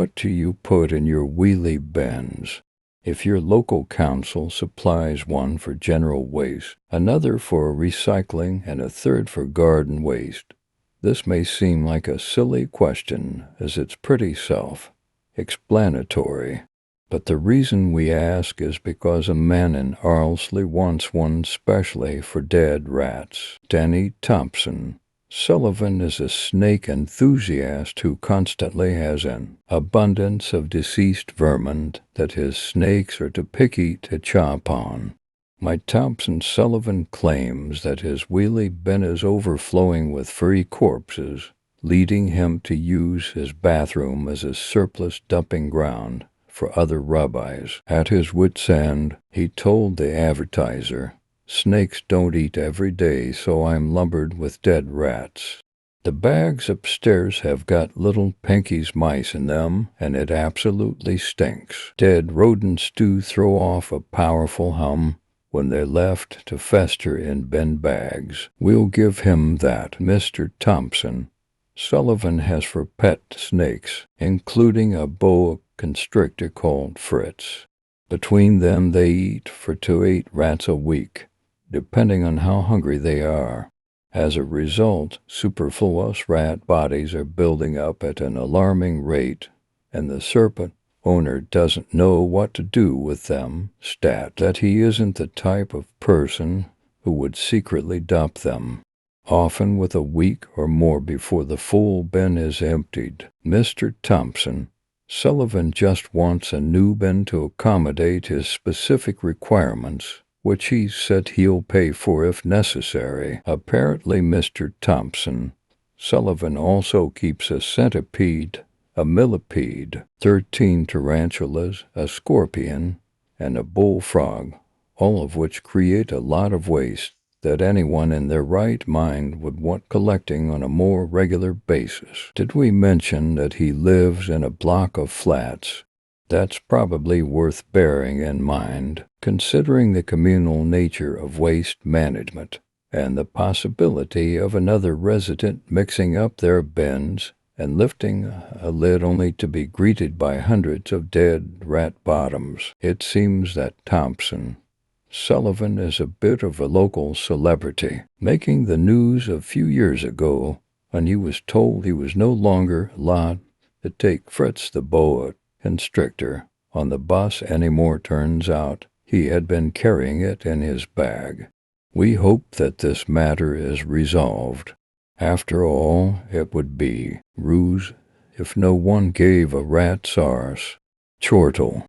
What do you put in your wheelie bins? If your local council supplies one for general waste, another for recycling, and a third for garden waste, this may seem like a silly question, as it's pretty self-explanatory. But the reason we ask is because a man in Arlsley wants one specially for dead rats. Danny Thompson Sullivan is a snake enthusiast who constantly has an abundance of deceased vermin that his snakes are too picky to chop on. My Thompson Sullivan claims that his wheelie bin is overflowing with furry corpses, leading him to use his bathroom as a surplus dumping ground for other rubbies. At his wit's end, he told the advertiser, "Snakes don't eat every day, so I'm lumbered with dead rats. The bags upstairs have got little Pinky's mice in them, and it absolutely stinks. Dead rodents do throw off a powerful hum when they're left to fester in bin bags. We'll give him that. Mr. Thompson Sullivan has for pet snakes, including a boa constrictor called Fritz. Between them they eat 4 to 8 rats a week, depending on how hungry they are. As a result, superfluous rat bodies are building up at an alarming rate, and the serpent owner doesn't know what to do with them. Stat that he isn't the type of person who would secretly dump them, often with a week or more before the full bin is emptied. Mr. Thompson Sullivan just wants a new bin to accommodate his specific requirements, which he said he'll pay for if necessary. Apparently, Mr. Thompson Sullivan also keeps a centipede, a millipede, 13 tarantulas, a scorpion, and a bullfrog, all of which create a lot of waste that anyone in their right mind would want collecting on a more regular basis. Did we mention that he lives in a block of flats? That's probably worth bearing in mind, considering the communal nature of waste management and the possibility of another resident mixing up their bins and lifting a lid only to be greeted by hundreds of dead rat bottoms. It seems that Thompson Sullivan is a bit of a local celebrity, making the news a few years ago when he was told he was no longer allowed to take Fritz the boa constrictor on the bus anymore. Turns out he had been carrying it in his bag. We hope that this matter is resolved. After all, it would be ruse if no one gave a rat's arse. Chortle.